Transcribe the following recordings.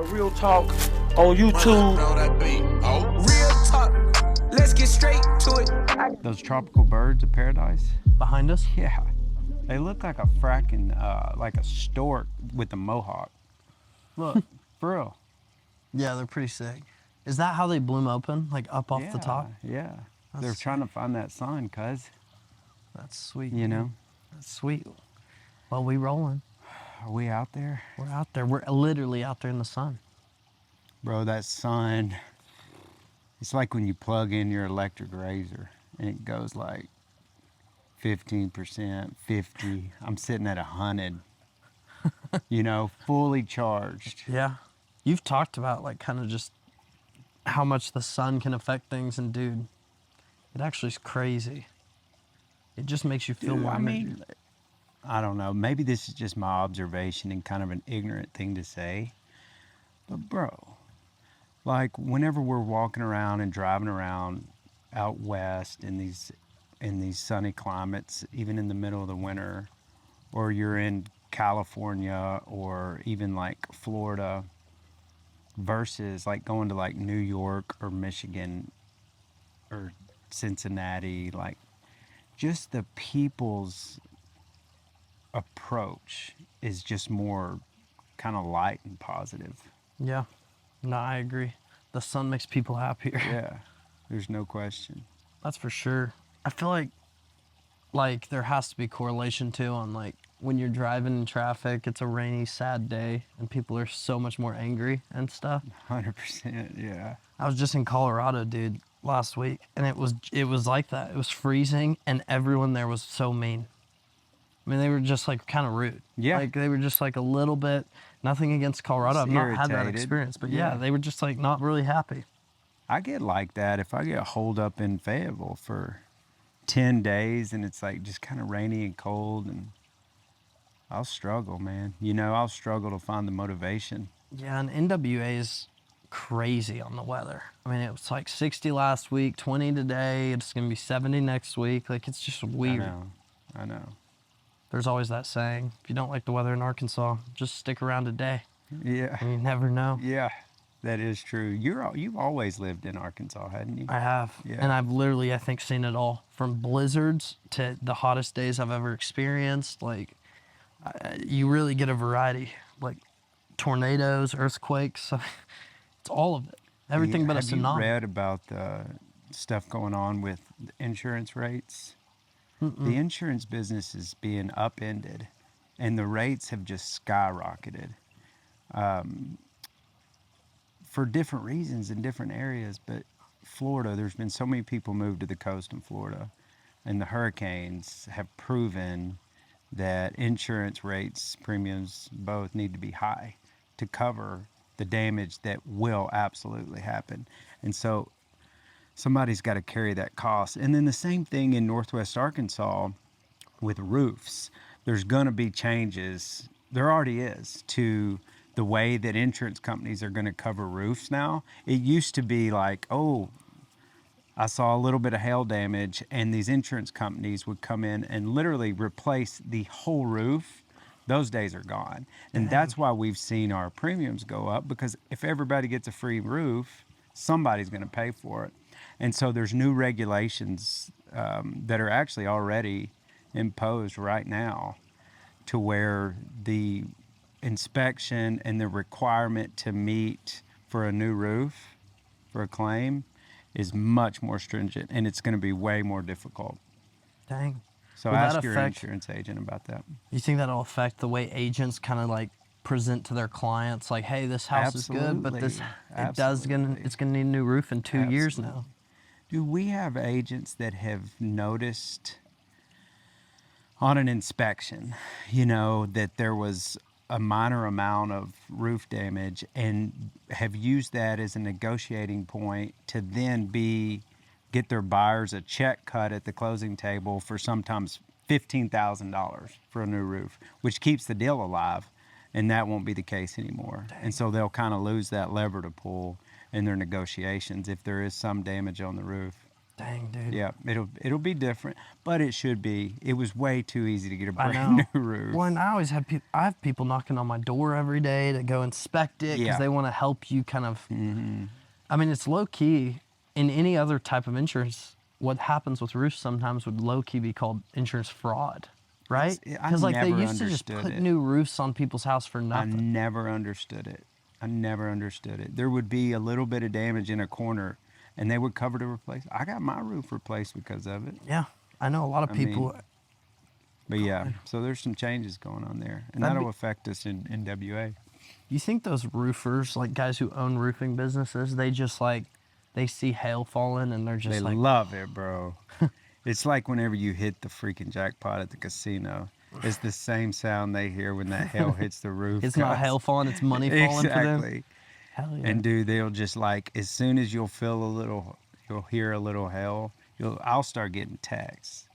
Real Talk on YouTube. Real talk. Let's get straight to it. Those tropical birds of paradise? Behind us? Yeah. They look like a fracking, like a stork with a mohawk. Look, for real. Yeah, they're pretty sick. Is that how they bloom open, like up off the top? Yeah. They're That's trying to find that sun, cuz. That's sweet. You know? That's sweet. Well, we rolling. Are we out there? We're out there. We're literally out there in the sun. Bro, that sun, it's like when you plug in your electric razor and it goes like 15%, 50. I'm sitting at 100, you know, fully charged. Yeah. You've talked about like kind of just how much the sun can affect things, and dude, it actually is crazy. It just makes you feel Dude, more I energy. mean, I don't know. Maybe this is just my observation and kind of an ignorant thing to say. But bro, like whenever we're walking around and driving around out west in these sunny climates, even in the middle of the winter, or you're in California or even like Florida, versus like going to like New York or Michigan or Cincinnati, like just the people's approach is just more kind of light and positive. Yeah. No, I agree. The sun makes people happier. Yeah, there's no question. That's for sure. I feel like there has to be correlation too on like when you're driving in traffic, it's a rainy, sad day, and people are so much more angry and stuff. 100%, yeah. I was just in Colorado, dude, last week, and it was like that. It was freezing, and everyone there was so mean. I mean, they were just like kind of rude. Yeah. Like they were just like a little bit, nothing against Colorado. Just I've not had that irritated. experience, but Yeah. yeah, they were just like not really happy. I get like that if I get holed up in Fayetteville for 10 days and it's like just kind of rainy and cold, and I'll struggle, man. You know, I'll struggle to find the motivation. Yeah, and NWA is crazy on the weather. I mean, it was like 60 last week, 20 today. It's going to be 70 next week. Like, it's just weird. I know. There's always that saying, if you don't like the weather in Arkansas, just stick around a day. Yeah. And you never know. Yeah, that is true. You've always lived in Arkansas, hadn't you? I have. Yeah. And I've literally, I think, seen it all. From blizzards to the hottest days I've ever experienced. Like, you really get a variety. Like, tornadoes, earthquakes. It's all of it. Everything but a tsunami. Have you read about the stuff going on with insurance rates? The insurance business is being upended, and the rates have just skyrocketed for different reasons in different areas. But Florida, there's been so many people moved to the coast in Florida, and the hurricanes have proven that insurance rates, premiums, both need to be high to cover the damage that will absolutely happen. And so somebody's got to carry that cost. And then the same thing in Northwest Arkansas with roofs. There's going to be changes. There already is to the way that insurance companies are going to cover roofs now. It used to be like, oh, I saw a little bit of hail damage, and these insurance companies would come in and literally replace the whole roof. Those days are gone. And that's why we've seen our premiums go up, because if everybody gets a free roof, somebody's going to pay for it. And so there's new regulations that are actually already imposed right now to where the inspection and the requirement to meet for a new roof, for a claim, is much more stringent, and it's going to be way more difficult. Dang. So Will that ask your affect- insurance agent about that. You think that'll affect the way agents kind of like present to their clients, like, hey, this house is good, but it's gonna need a new roof in 2 years now. Dude, we have agents that have noticed on an inspection, you know, that there was a minor amount of roof damage, and have used that as a negotiating point to then get their buyers a check cut at the closing table for sometimes $15,000 for a new roof, which keeps the deal alive, and that won't be the case anymore. Dang. And so they'll kind of lose that lever to pull in their negotiations if there is some damage on the roof. Dang, dude. Yeah, it'll be different, but it should be. It was way too easy to get a I brand know. new roof. Well, and I always have people. I have people knocking on my door every day to go inspect it because Yeah. they want to help you. Kind of. I mean, it's low key. In any other type of insurance, what happens with roofs sometimes would low key be called insurance fraud, right? I Because like they never used to just understood put it. new roofs on people's house for I nothing. never understood it. I never understood it. There would be a little bit of damage in a corner, and they would cover to replace. I got my roof replaced because of it. Yeah, I know a lot of I people. mean, But yeah, so there's some changes going on there, and That'd that'll be- affect us in NWA. You think those roofers, like guys who own roofing businesses, they just like they see hail falling and they're just They like, love it, bro. It's like whenever you hit the freaking jackpot at the casino. It's the same sound they hear when that hail hits the roof. it's not guys. hail falling, it's money falling for them. Exactly. Hell yeah. And dude, they'll just like as soon as you'll hear a little hail, I'll start getting texts.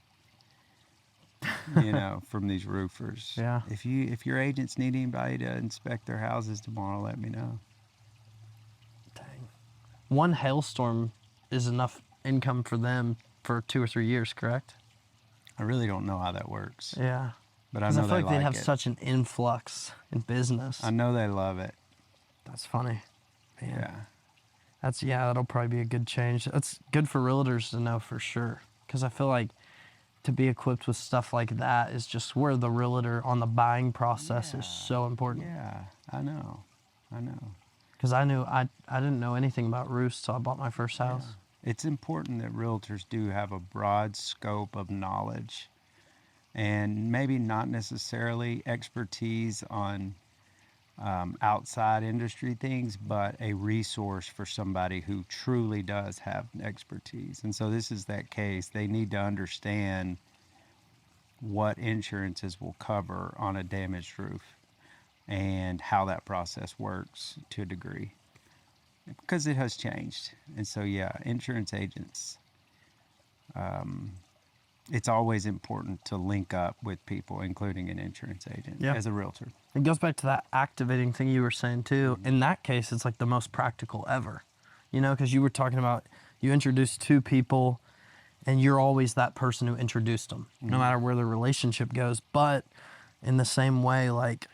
From these roofers. Yeah. If your agents need anybody to inspect their houses tomorrow, let me know. Dang. One hailstorm is enough income for them for 2 or 3 years, correct? I really don't know how that works, Yeah. but I Because know I feel they like they'd have it. such an influx in business. I know they love it. That's funny. Man. Yeah. That'll probably be a good change. That's good for realtors to know for sure. Because I feel like to be equipped with stuff like that is just where the realtor on the buying process is so important. Yeah, I know. Because I didn't know anything about roofs till I bought my first house. It's important that realtors do have a broad scope of knowledge and maybe not necessarily expertise on outside industry things, but a resource for somebody who truly does have expertise. And so this is that case. They need to understand what insurances will cover on a damaged roof and how that process works to a degree, because it has changed. And so, yeah, insurance agents, it's always important to link up with people, including an insurance agent as a realtor. It goes back to that activating thing you were saying too. In that case, it's like the most practical ever, because you were talking about you introduced two people and you're always that person who introduced them, no matter where the relationship goes. But in the same way, like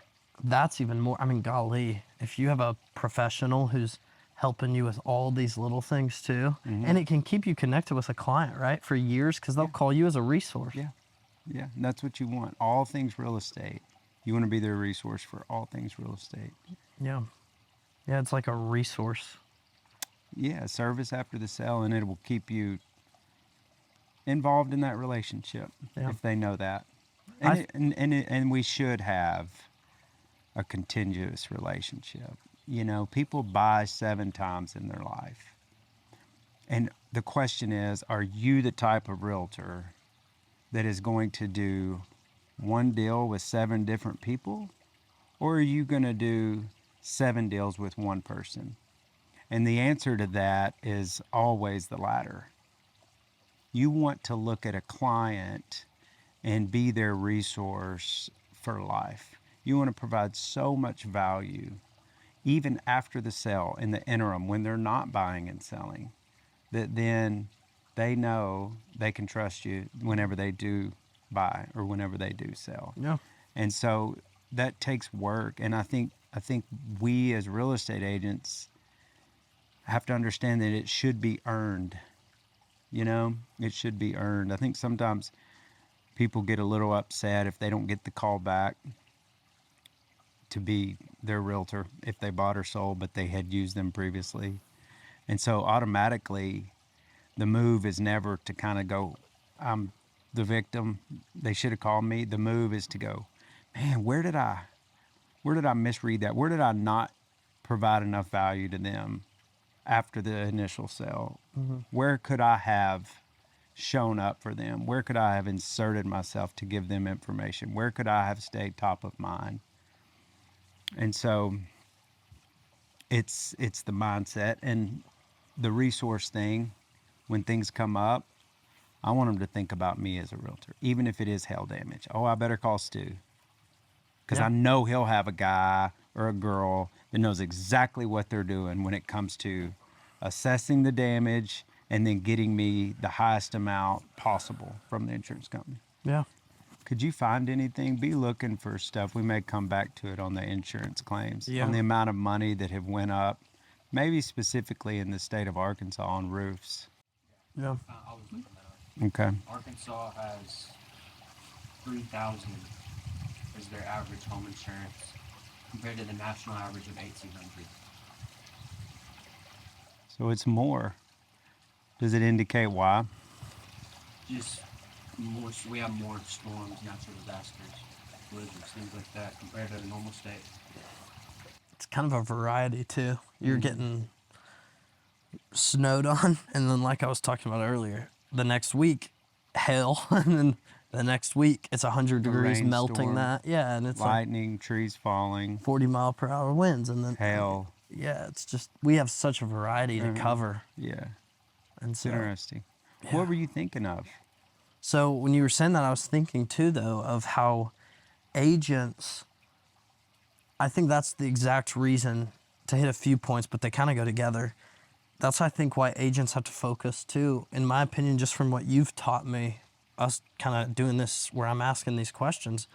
that's even more, I mean, golly, if you have a professional who's helping you with all these little things too, and it can keep you connected with a client, right, for years, because they'll call you as a resource. Yeah, and that's what you want. All things real estate. You want to be their resource for all things real estate. Yeah, it's like a resource. Yeah, service after the sale, and it will keep you involved in that relationship if they know that. And we should have a continuous relationship. People buy 7 times in their life. And the question is, are you the type of realtor that is going to do one deal with 7 different people? Or are you going to do 7 deals with one person? And the answer to that is always the latter. You want to look at a client and be their resource for life. You want to provide so much value, even after the sale, in the interim, when they're not buying and selling, that then they know they can trust you whenever they do buy or whenever they do sell. Yeah. And so that takes work. And I think we as real estate agents have to understand that it should be earned. It should be earned. I think sometimes people get a little upset if they don't get the call back to be their realtor if they bought or sold, but they had used them previously. And so automatically the move is never to kind of go, I'm the victim, they should have called me. The move is to go, man, where did I misread that? Where did I not provide enough value to them after the initial sale? Where could I have shown up for them? Where could I have inserted myself to give them information? Where could I have stayed top of mind? And so it's the mindset and the resource thing. When things come up, I want them to think about me as a realtor, even if it is hail damage. Oh, I better call Stu, because I know he'll have a guy or a girl that knows exactly what they're doing when it comes to assessing the damage, and then getting me the highest amount possible from the insurance company. Yeah. Could you find anything? Be looking for stuff. We may come back to it on the insurance claims, Yeah. on the amount of money that have went up, maybe specifically in the state of Arkansas on roofs. Yeah. I was looking that up. Okay. Arkansas has 3,000 as their average home insurance compared to the national average of 1,800. So it's more. Does it indicate why? Just more, we have more storms, natural disasters, blizzards, things like that compared to the normal state. It's kind of a variety too. You're getting snowed on, and then like I was talking about earlier, the next week, hail, and then the next week it's 100 degrees melting rainstorm, that. Yeah, and it's like lightning, trees falling, 40-mile-per-hour winds, and then hail. yeah, it's just we have such a variety to cover, Yeah, and it's so interesting. yeah. What were you thinking of? So when you were saying that, I was thinking too, though, of how agents, I think that's the exact reason to hit a few points, but they kind of go together. That's, I think, why agents have to focus too. In my opinion, just from what you've taught me, us kind of doing this where I'm asking these questions,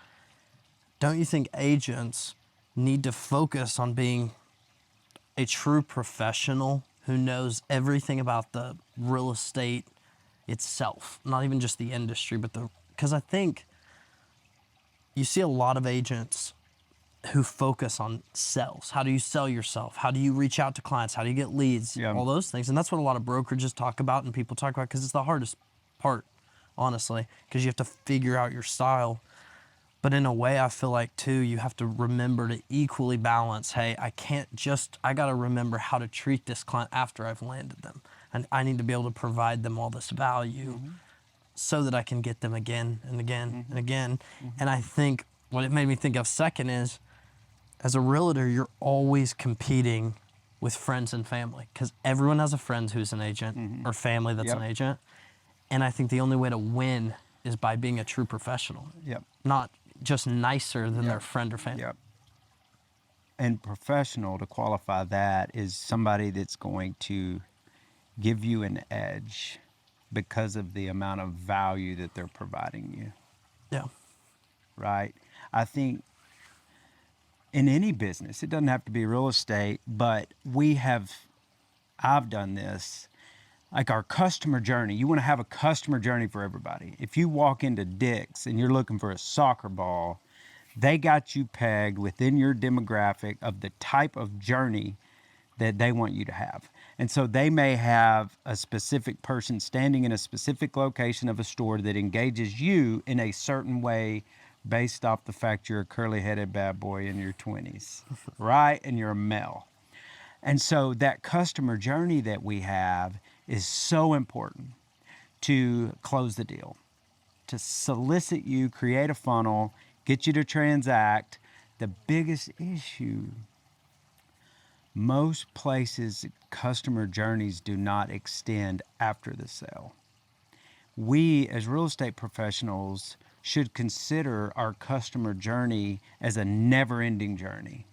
don't you think agents need to focus on being a true professional who knows everything about the real estate itself, not even just the industry, but because I think you see a lot of agents who focus on sales. How do you sell yourself? How do you reach out to clients? How do you get leads? Yeah. All those things. And that's what a lot of brokerages talk about and people talk about because it's the hardest part, honestly, because you have to figure out your style. But in a way, I feel like, too, you have to remember to equally balance, hey, I got to remember how to treat this client after I've landed them. And I need to be able to provide them all this value so that I can get them again and again and again. And I think what it made me think of second is, as a realtor, you're always competing with friends and family because everyone has a friend who's an agent or family that's an agent. And I think the only way to win is by being a true professional. Yep. Not just nicer than their friend or family. Yep. And professional, to qualify that, is somebody that's going to give you an edge because of the amount of value that they're providing you, Yeah. right? I think in any business, it doesn't have to be real estate, but I've done this, like our customer journey. You want to have a customer journey for everybody. If you walk into Dick's and you're looking for a soccer ball, they got you pegged within your demographic of the type of journey that they want you to have. And so they may have a specific person standing in a specific location of a store that engages you in a certain way based off the fact you're a curly-headed bad boy in your 20s, right? And you're a male. And so that customer journey that we have is so important to close the deal, to solicit you, create a funnel, get you to transact. The biggest issue, most places, customer journeys do not extend after the sale. We, as real estate professionals, should consider our customer journey as a never-ending journey.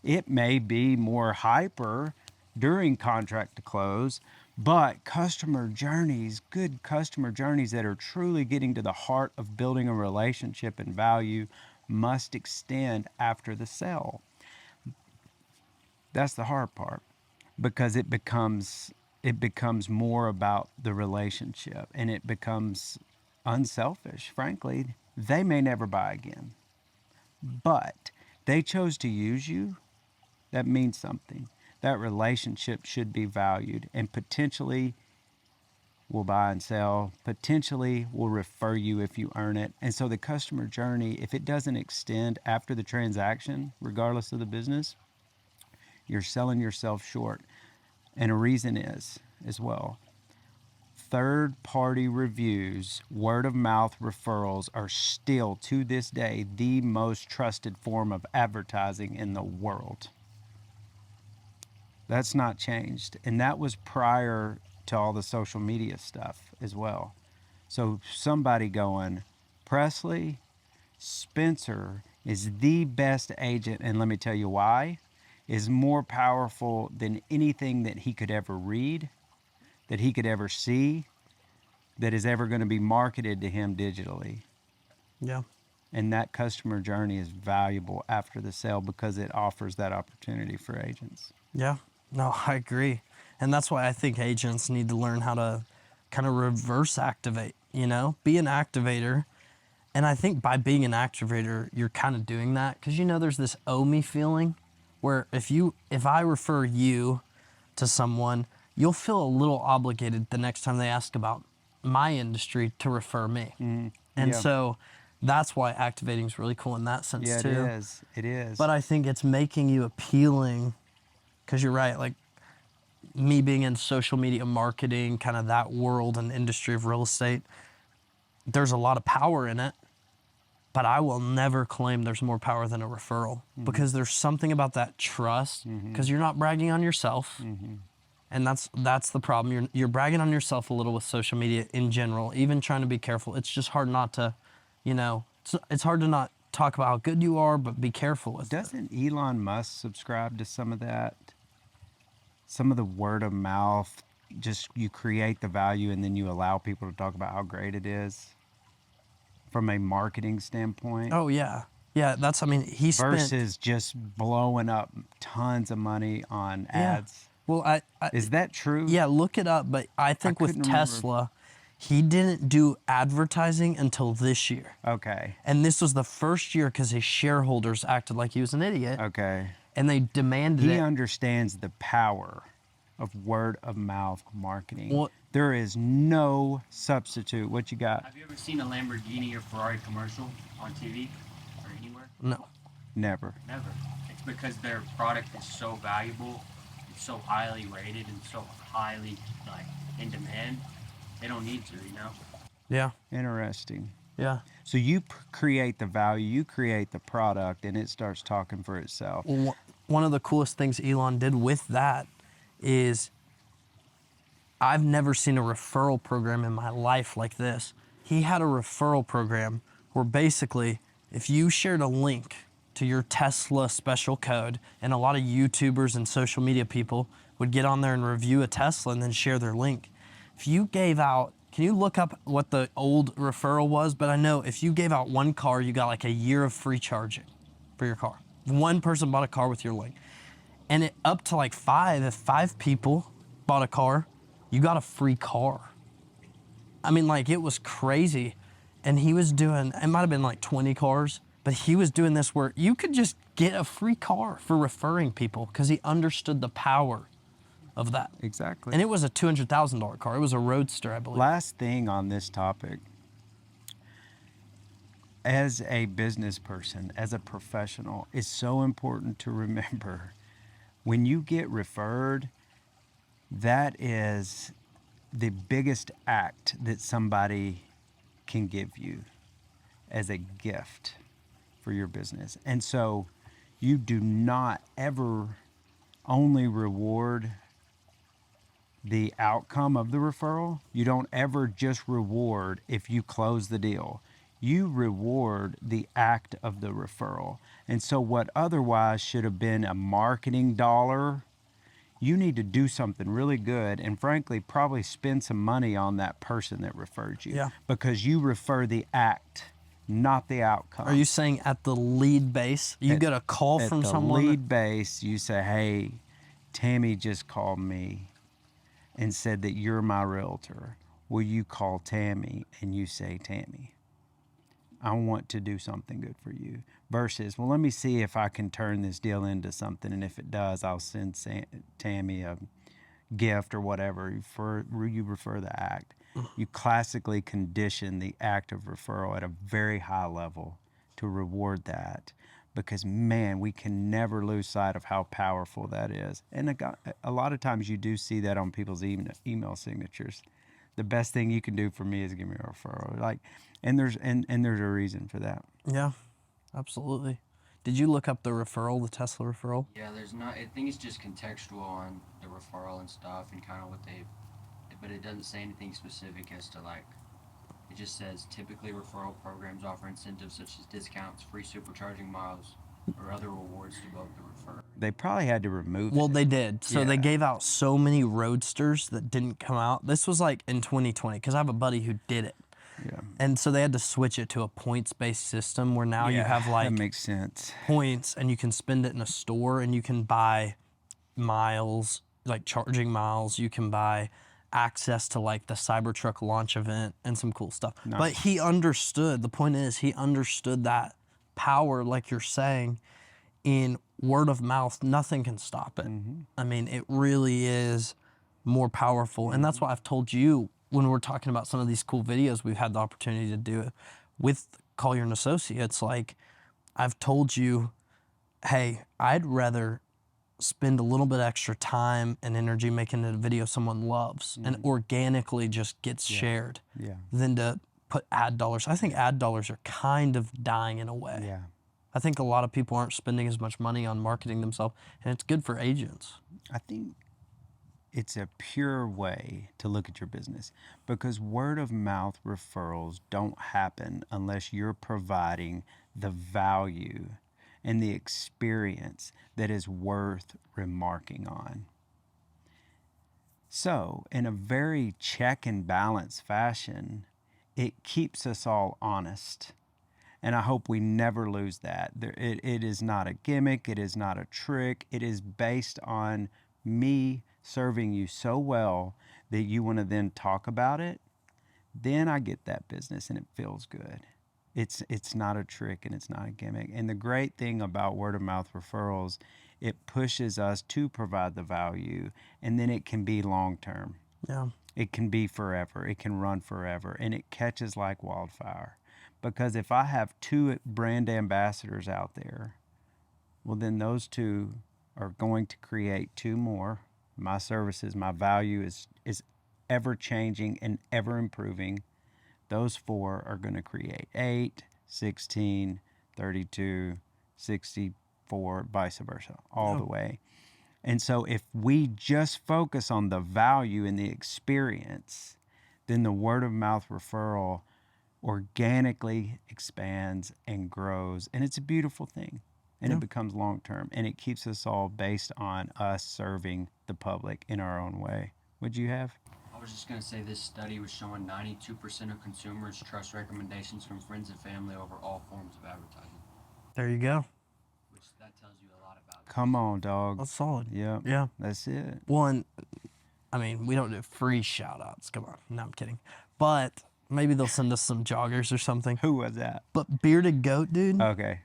It may be more hyper during contract to close, but customer journeys, good customer journeys that are truly getting to the heart of building a relationship and value, must extend after the sale. That's the hard part, because it becomes more about the relationship, and it becomes unselfish, frankly. They may never buy again, but they chose to use you. That means something. That relationship should be valued, and potentially will buy and sell, potentially will refer you if you earn it. And so the customer journey, if it doesn't extend after the transaction, regardless of the business, you're selling yourself short. And a reason is, as well, third-party reviews, word-of-mouth referrals are still, to this day, the most trusted form of advertising in the world. That's not changed. And that was prior to all the social media stuff as well. So somebody going, Presley, Spencer is the best agent, and let me tell you why, is more powerful than anything that he could ever read, that he could ever see that is ever going to be marketed to him digitally. Yeah. And that customer journey is valuable after the sale because it offers that opportunity for agents. Yeah. No, I agree. And that's why I think agents need to learn how to kind of reverse activate, be an activator. And I think by being an activator, you're kind of doing that because, there's this owe me feeling where if I refer you to someone, you'll feel a little obligated the next time they ask about my industry to refer me. And Yeah. so that's why activating is really cool in that sense Yeah, too. it is. It is. But I think it's making you appealing because you're right. Like me being in social media marketing, kind of that world and industry of real estate, there's a lot of power in it. But I will never claim there's more power than a referral because there's something about that trust because you're not bragging on yourself. And that's the problem. You're bragging on yourself a little with social media in general, even trying to be careful. It's just hard not to, it's hard to not talk about how good you are, but be careful with it. Doesn't Elon Musk subscribe to some of that? Some of the word of mouth, just you create the value and then you allow people to talk about how great it is from a marketing standpoint. Oh, yeah. Yeah, he spent... Versus just blowing up tons of money on ads. Well, Is that true? Yeah, look it up. But I think with Tesla, he didn't do advertising until this year. Okay. And this was the first year because his shareholders acted like he was an idiot. Okay. And they demanded it. He understands the power of word of mouth marketing. Well, there is no substitute. What you got? Have you ever seen a Lamborghini or Ferrari commercial on TV or anywhere? No. Never. Never. It's because their product is so valuable, it's so highly rated, and so highly in demand. They don't need to, Yeah. Interesting. Yeah. So you create the value, you create the product, and it starts talking for itself. Well, one of the coolest things Elon did with that is I've never seen a referral program in my life like this. He had a referral program where basically if you shared a link to your Tesla special code, and a lot of YouTubers and social media people would get on there and review a Tesla and then share their link. If you gave out, can you look up what the old referral was? But I know if you gave out one car, you got like a year of free charging for your car. One person bought a car with your link. And it up to like if 5 people bought a car, you got a free car. I mean, it was crazy. And he was doing, it might have been like 20 cars, but he was doing this where you could just get a free car for referring people because he understood the power of that. Exactly. And it was a $200,000 car. It was a Roadster, I believe. Last thing on this topic. As a business person, as a professional, it's so important to remember when you get referred, that is the biggest act that somebody can give you as a gift for your business. And so you do not ever only reward the outcome of the referral. You don't ever just reward if you close the deal. You reward the act of the referral. And so what otherwise should have been a marketing dollar, you need to do something really good and frankly probably spend some money on that person that referred you. Yeah. Because you refer the act, not the outcome. Are you saying at the lead base, you get a call from someone? At the lead base, you say, hey, Tammy just called me and said that you're my realtor. Will you call Tammy? And you say, Tammy, I want to do something good for you. Versus, well, let me see if I can turn this deal into something. And if it does, I'll send Tammy a gift or whatever. You refer the act. You classically condition the act of referral at a very high level to reward that. Because, man, we can never lose sight of how powerful that is. And a lot of times you do see that on people's email signatures. The best thing you can do for me is give me a referral. And there's a reason for that. Yeah, absolutely. Did you look up the Tesla referral? Yeah, I think it's just contextual on the referral and stuff and kind of but it doesn't say anything specific as to it just says typically referral programs offer incentives such as discounts, free supercharging miles, or other rewards to both the refer. They probably had to remove Well, it. they did. So they Yeah. gave out so many roadsters that didn't come out. This was like in 2020 because I have a buddy who did it. Yeah. And so they had to switch it to a points-based system where now you Yeah, have like that makes sense. points and you can spend it in a store and you can buy miles, like charging miles. You can buy access to like the Cybertruck launch event and some cool stuff. Nice. But he understood, the point is he understood that power, like you're saying, in word of mouth, nothing can stop it. I mean, it really is more powerful. And that's why I've told you when we're talking about some of these cool videos we've had the opportunity to do with Collier and Associates, like I've told you, hey, I'd rather spend a little bit extra time and energy making a video someone loves and organically just gets shared Yeah. than to put ad dollars. I think ad dollars are kind of dying in a way. Yeah. I think a lot of people aren't spending as much money on marketing themselves, and it's good for agents. I think it's a pure way to look at your business because word of mouth referrals don't happen unless you're providing the value and the experience that is worth remarking on. So, in a very check and balance fashion, it keeps us all honest. And I hope we never lose that. It is not a gimmick. It is not a trick. It is based on me serving you so well that you want to then talk about it. Then I get that business and it feels good. It's not a trick and it's not a gimmick. And the great thing about word of mouth referrals, it pushes us to provide the value, and then it can be long term. Yeah. It can be forever. It can run forever, and it catches like wildfire. Because if I have 2 brand ambassadors out there, well, then those 2 are going to create 2 more. My services, my value is ever changing and ever improving. Those 4 are going to create 8, 16, 32, 64, vice versa, all the way. And so if we just focus on the value and the experience, then the word of mouth referral organically expands and grows, and it's a beautiful thing, and it becomes long term, and it keeps us all based on us serving the public in our own way. What'd you have? I was just going to say this study was showing 92% of consumers trust recommendations from friends and family over all forms of advertising, There you go. which that tells you a lot about Come on, dog. That's solid. Yeah. Yeah. That's it. Well, and I mean, we don't do free shout outs. Come on. No, I'm kidding. But maybe they'll send us some joggers or something. Who was that? But Bearded Goat, dude, Okay.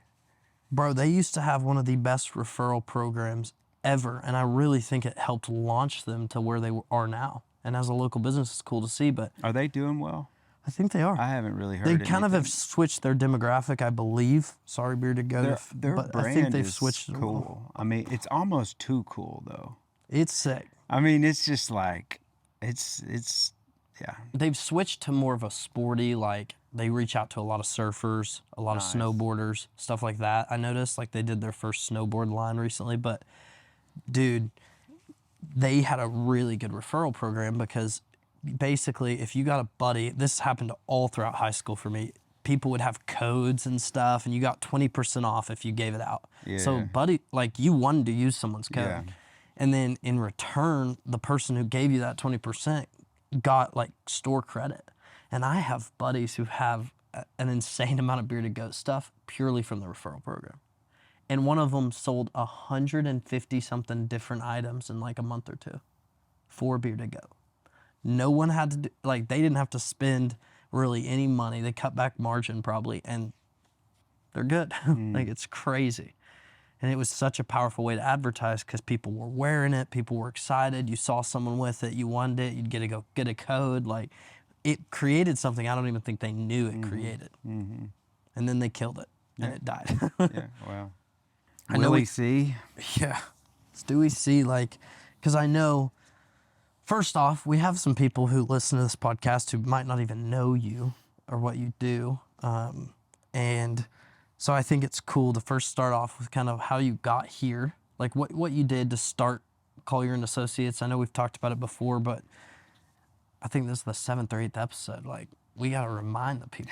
bro, they used to have one of the best referral programs ever. And I really think it helped launch them to where they are now. And as a local business, it's cool to see, but Are they doing well? I think they are. I haven't really heard They kind of anything. have switched their demographic, I believe. Sorry, Bearded Goat. Their but brand I think they've is switched it a little. cool. I mean, it's almost too cool, though. It's sick. I mean, it's just like, yeah. They've switched to more of a sporty, like they reach out to a lot of surfers, a lot of snowboarders, stuff like that. I noticed like they did their first snowboard line recently, but dude, they had a really good referral program because basically if you got a buddy, this happened all throughout high school for me. People would have codes and stuff and you got 20% off if you gave it out. So Yeah. buddy, like you wanted to use someone's code. Yeah. And then in return, the person who gave you that 20% got like store credit. And I have buddies who have an insane amount of Bearded Goat stuff purely from the referral program. And one of them sold 150 something different items in like a month or 2 for Bearded Goat. No one had to do, like they didn't have to spend really any money. They cut back margin probably and they're good. Like it's crazy. And it was such a powerful way to advertise because people were wearing it, people were excited. You saw someone with it, you wanted it, you'd go get a code. Like it created something I don't even think they knew it created. And then they killed it and it died. Yeah, wow. I know Willie we- C. Yeah. Do we see like, because I know, first off, we have some people who listen to this podcast who might not even know you or what you do. And so I think it's cool to first start off with kind of how you got here, like what you did to start Collier and Associates. I know we've talked about it before, but I think this is the 7th or 8th episode. Like we got to remind the people.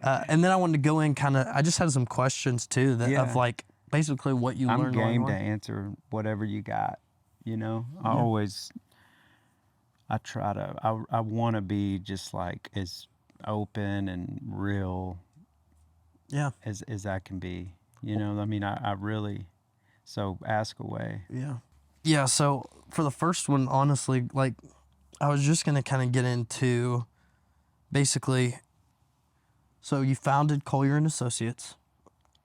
And then I wanted to go in kind of, I just had some questions too that Yeah. of like basically what you I'm learned while you game to were. answer whatever you got. You know, Yeah. I want to be just like as open and real Yeah. as I can be. You know, I mean, I really, so ask away. Yeah. Yeah. So for the first one, honestly, like I was just going to kind of get into basically, so you founded Collier and Associates,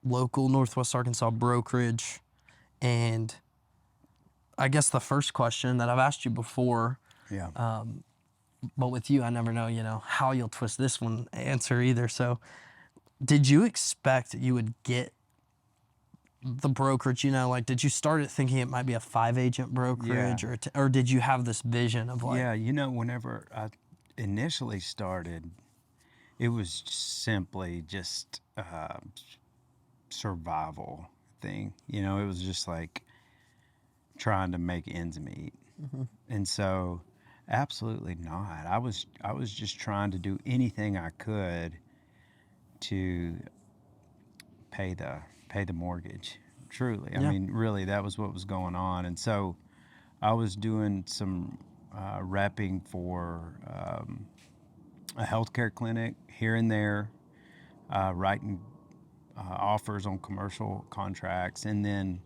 local Northwest Arkansas brokerage. And I guess the first question that I've asked you before, Yeah. but with you, I never know, how you'll twist this one answer either. So did you expect you would get the brokerage, like, did you start it thinking it might be a 5-agent brokerage, Yeah. or did you have this vision of like, Yeah, you know, whenever I initially started, it was simply just a survival thing. You know, it was just like trying to make ends meet. And so absolutely not. I was just trying to do anything I could to pay the mortgage. Truly. I yeah, mean, really that was what was going on. And so I was doing some repping for a healthcare clinic here and there, writing offers on commercial contracts, and then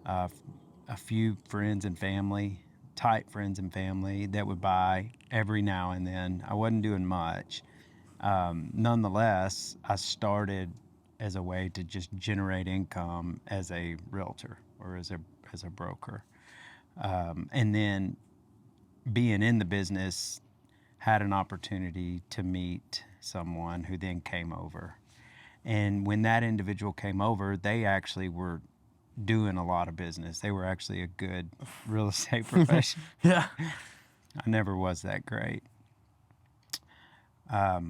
a few friends and family, tight friends and family, that would buy every now and then. I wasn't doing much. Nonetheless, I started as a way to just generate income as a realtor or as a broker, and then being in the business, had an opportunity to meet someone who then came over. And when that individual came over, they actually were doing a lot of business. They were actually a good real estate professional. yeah. I never was that great. That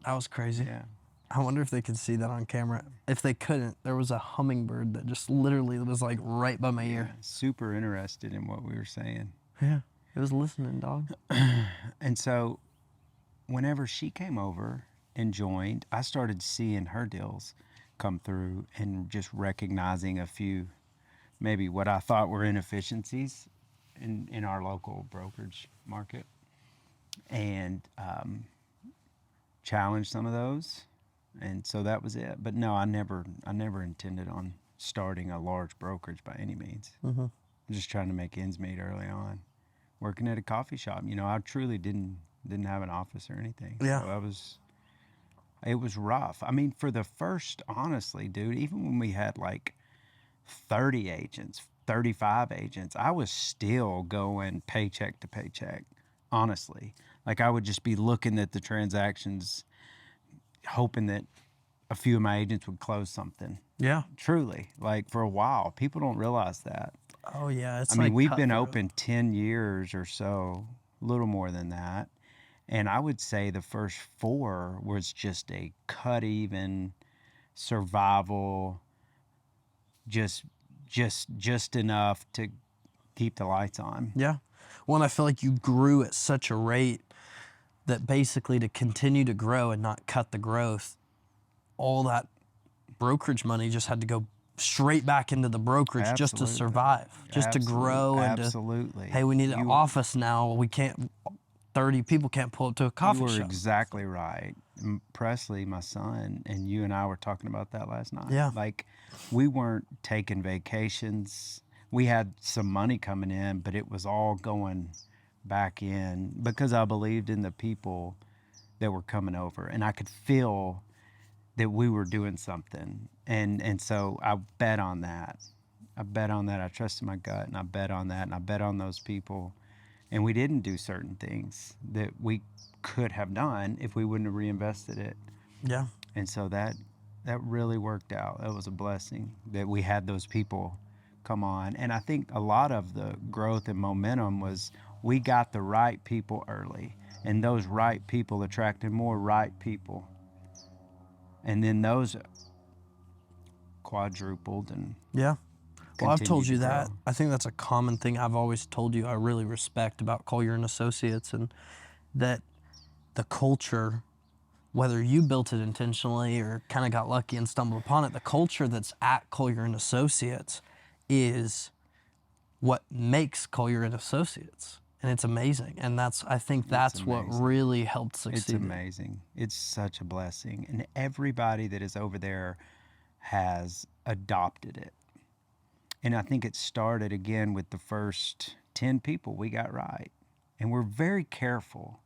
was crazy. Yeah. I wonder if they could see that on camera. If they couldn't, there was a hummingbird that just literally was like right by my ear. Super interested in what we were saying. Yeah. It was listening, dog. And so whenever she came over and joined, I started seeing her deals come through and just recognizing a few, maybe what I thought were inefficiencies in our local brokerage market, and challenged some of those. And so that was it. But no, I never intended on starting a large brokerage by any means. I'm just trying to make ends meet early on. Working at a coffee shop, I truly didn't have an office or anything. Yeah. So it was rough. I mean, for the first, honestly, dude, even when we had like 30 agents, 35 agents, I was still going paycheck to paycheck, honestly. Like I would just be looking at the transactions, hoping that a few of my agents would close something. Yeah. Truly, like for a while. People don't realize that. Oh, yeah. It's I mean, like we've been cutthroat. open 10 years or so, a little more than that. And I would say the first 4 was just a cut even survival, just enough to keep the lights on. Yeah. Well, and I feel like you grew at such a rate that basically to continue to grow and not cut the growth, all that brokerage money just had to go straight back into the brokerage just to Absolutely. survive, just to grow and Absolutely. to, hey, we need an office now. We can't, 30 people can't pull up to a coffee You were shop. exactly right. Presley, my son, and you and I were talking about that last night. Yeah. Like, we weren't taking vacations. We had some money coming in, but it was all going back in because I believed in the people that were coming over, and I could feel that we were doing something. And so I bet on that. I trusted my gut, and I bet on that, and I bet on those people. And we didn't do certain things that we could have done if we wouldn't have reinvested it. Yeah. And so that really worked out. That was a blessing that we had those people come on. And I think a lot of the growth and momentum was we got the right people early, and those right people attracted more right people. And then those quadrupled and Yeah. Well, I've told you continued to that. grow. I think that's a common thing I've always told you I really respect about Collier and Associates, and that the culture whether you built it intentionally or kind of got lucky and stumbled upon it, the culture that's at Collier and Associates is what makes Collier and Associates. And it's amazing. And I think that's what amazing. really helped succeed. It's amazing. It's such a blessing. And everybody that is over there has adopted it. And I think it started again with the first 10 people we got right. And we're very careful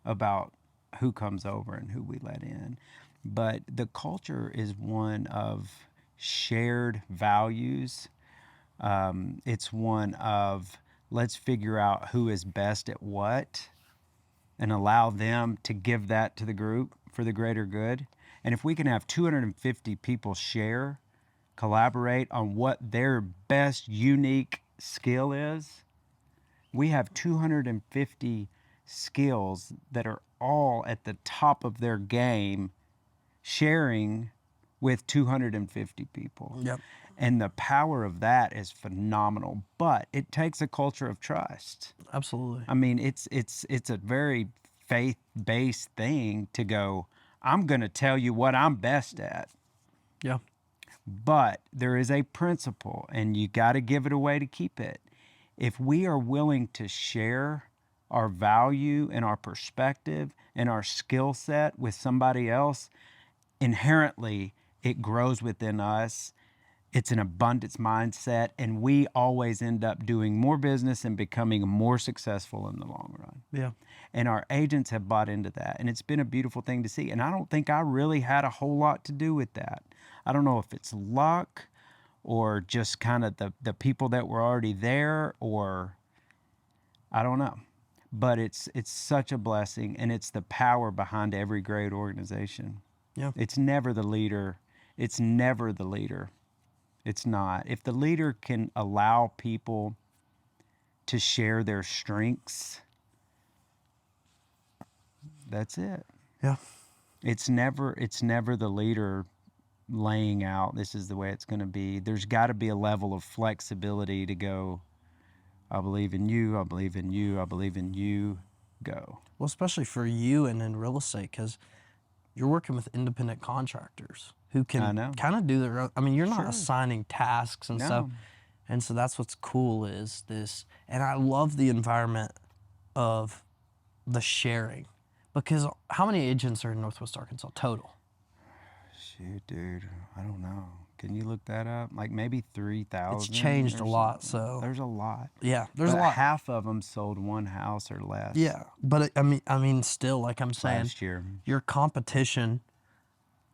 about who comes over and who we let in. But the culture is one of shared values. It's one of let's figure out who is best at what and allow them to give that to the group for the greater good. And if we can have 250 people share, collaborate on what their best unique skill is, we have 250 skills that are all at the top of their game sharing with 250 people. Yep. And the power of that is phenomenal, but it takes a culture of trust. Absolutely. I mean, it's a very faith-based thing to go, I'm going to tell you what I'm best at. Yeah. But there is a principle, and you got to give it away to keep it. If we are willing to share our value and our perspective and our skill set with somebody else, inherently it grows within us. It's an abundance mindset, and we always end up doing more business and becoming more successful in the long run. Yeah. And our agents have bought into that, and it's been a beautiful thing to see. And I don't think I really had a whole lot to do with that. I don't know if it's luck or just kind of the people that were already there, or I don't know. But it's such a blessing, and it's the power behind every great organization. Yeah. It's never the leader. It's never the leader. It's not. If the leader can allow people to share their strengths, that's it. Yeah. It's never the leader laying out this is the way it's going to be. There's got to be a level of flexibility to go, I believe in you, I believe in you, I believe in you, go. Well, especially for you and in real estate, because you're working with independent contractors who I can know. kind of do their own. I mean, you're not Sure. assigning tasks and stuff. No. And so that's what's cool is this. And I love the environment of the sharing, because how many agents are in Northwest Arkansas total? Shoot, dude, I don't know. Can you look that up? Like maybe 3,000. It's changed or a lot, something. so There's a lot. yeah, there's But a lot. half of them sold one house or less. Yeah, but I mean, still, like I'm saying, Last year. your competition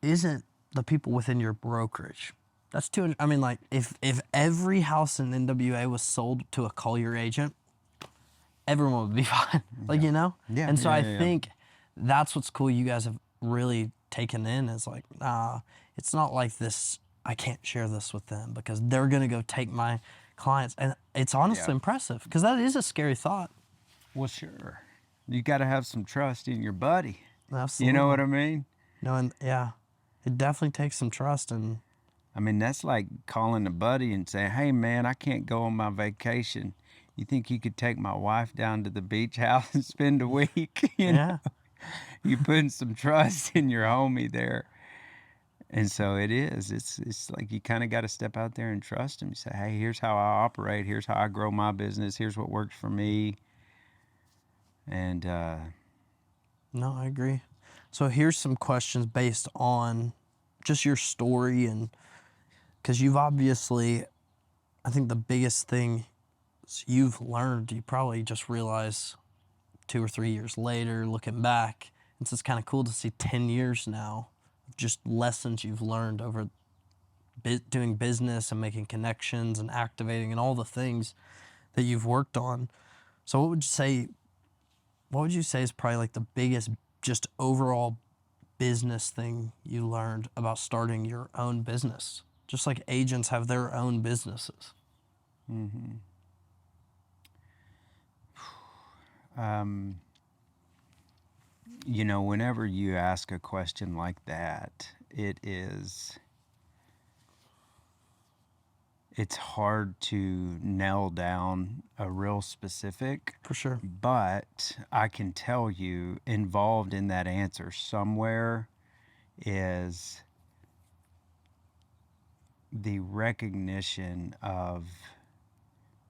isn't the people within your brokerage. That's 200. I mean, like if every house in NWA was sold to a Collier agent, everyone would be fine. Like, you know? Yeah, And so yeah, I yeah. think that's what's cool. You guys have really taken in is like, it's not like this. I can't share this with them because they're gonna go take my clients, and it's honestly Yeah. impressive because that is a scary thought. Well, sure. You got to have some trust in your buddy. Absolutely. You know what I mean? No, and yeah, it definitely takes some trust and. I mean, that's like calling a buddy and saying, hey, man, I can't go on my vacation. You think you could take my wife down to the beach house and spend a week? You know? You putting some trust in your homie there. And so it is. It's like you kind of got to step out there and trust him. You say, hey, here's how I operate. Here's how I grow my business. Here's what works for me. And No, I agree. So here's some questions based on just your story, and because you've obviously, I think the biggest thing you've learned, you probably just realize 2 or 3 years later, looking back, it's just kind of cool to see 10 years now of just lessons you've learned over doing business and making connections and activating and all the things that you've worked on. So what would you say is probably like the biggest just overall business thing you learned about starting your own business? Just like agents have their own businesses. you know, whenever you ask a question like that, it's hard to nail down a real specific. For sure. But I can tell you, involved in that answer somewhere is the recognition of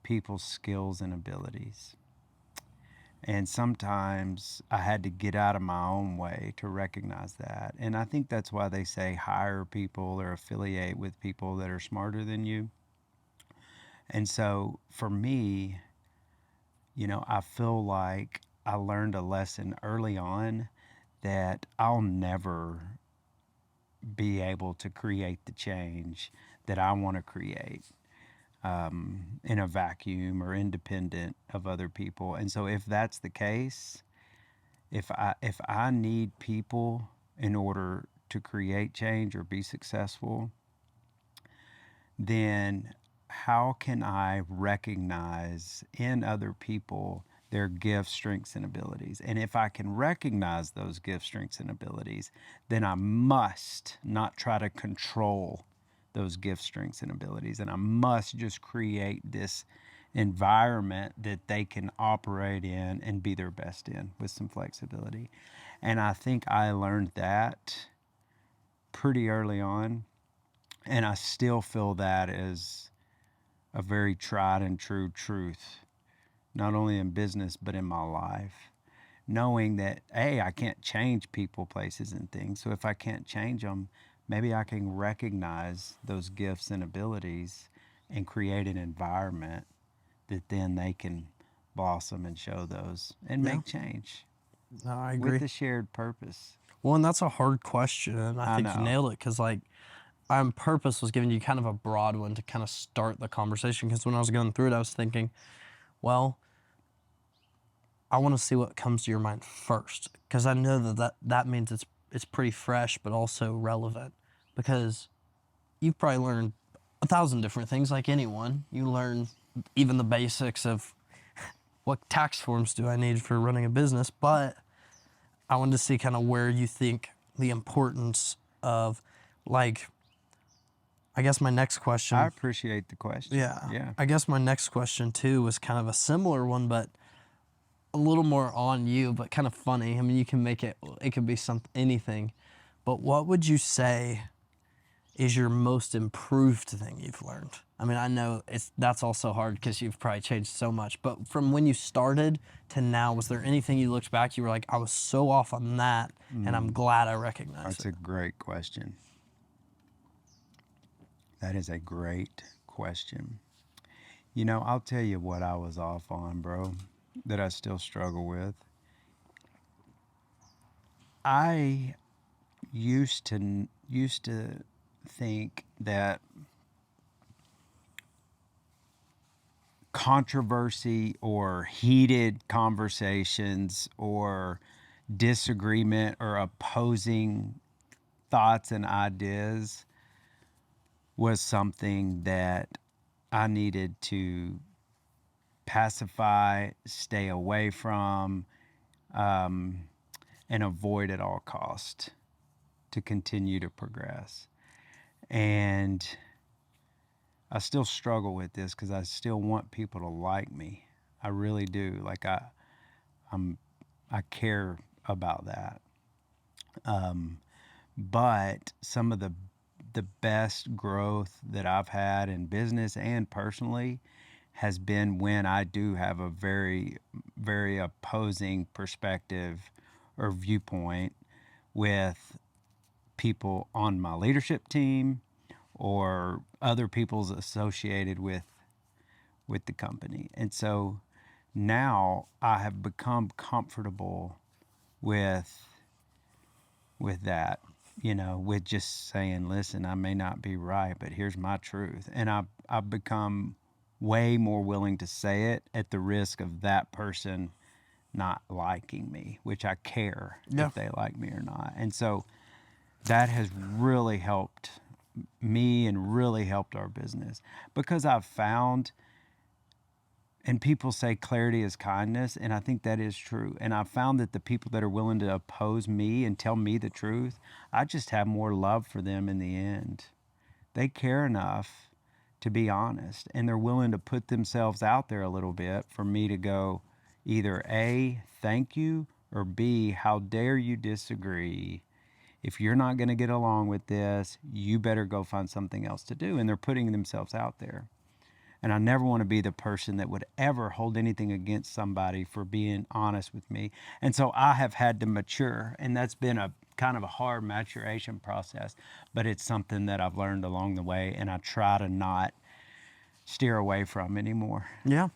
people's skills and abilities. And sometimes I had to get out of my own way to recognize that. And I think that's why they say hire people or affiliate with people that are smarter than you. And so for me, I feel like I learned a lesson early on that I'll never be able to create the change that I want to create in a vacuum or independent of other people. And so if that's the case, if I need people in order to create change or be successful, then how can I recognize in other people their gifts, strengths, and abilities? And if I can recognize those gifts, strengths, and abilities, then I must not try to control those gifts, strengths, and abilities. And I must just create this environment that they can operate in and be their best in with some flexibility. And I think I learned that pretty early on. And I still feel that is a very tried and true truth, not only in business, but in my life. Knowing that, A, I can't change people, places, and things. So if I can't change them, maybe I can recognize those gifts and abilities and create an environment that then they can blossom and show those and make change No, I agree. with a shared purpose. Well, and that's a hard question, and I think you know. nailed it because, like, on purpose was giving you kind of a broad one to kind of start the conversation. Because when I was going through it, I was thinking, well, I want to see what comes to your mind first, because I know that means it's pretty fresh, but also relevant. Because you've probably learned 1,000 different things, like anyone. You learn even the basics of what tax forms do I need for running a business, but I wanted to see kind of where you think the importance of, like, I guess my next question. I appreciate the question. Yeah. I guess my next question too was kind of a similar one, but a little more on you, but kind of funny. I mean, you can make it could be anything. But what would you say is your most improved thing you've learned? I mean, I know that's also hard because you've probably changed so much, but from when you started to now, was there anything you looked back, you were like, I was so off on that, and I'm glad I recognized That's it? a great question. That is a great question. I'll tell you what I was off on, bro, that I still struggle with. I used to think that controversy or heated conversations or disagreement or opposing thoughts and ideas was something that I needed to pacify, stay away from, and avoid at all cost to continue to progress. And I still struggle with this because I still want people to like me. I really do. Like I care about that. But some of the best growth that I've had in business and personally has been when I do have a very, very opposing perspective or viewpoint with people on my leadership team or other people's associated with the company. And so now I have become comfortable with that, with just saying, listen, I may not be right, but here's my truth. And I've become way more willing to say it at the risk of that person not liking me, which I care if they like me or not. And so that has really helped me and really helped our business, because I've found, and people say clarity is kindness, and I think that is true. And I've found that the people that are willing to oppose me and tell me the truth, I just have more love for them in the end. They care enough to be honest, and they're willing to put themselves out there a little bit for me to go either A, thank you, or B, how dare you disagree. If you're not going to get along with this, you better go find something else to do. And they're putting themselves out there. And I never want to be the person that would ever hold anything against somebody for being honest with me. And so I have had to mature, and that's been a kind of a hard maturation process, but it's something that I've learned along the way, and I try to not steer away from anymore. Yeah.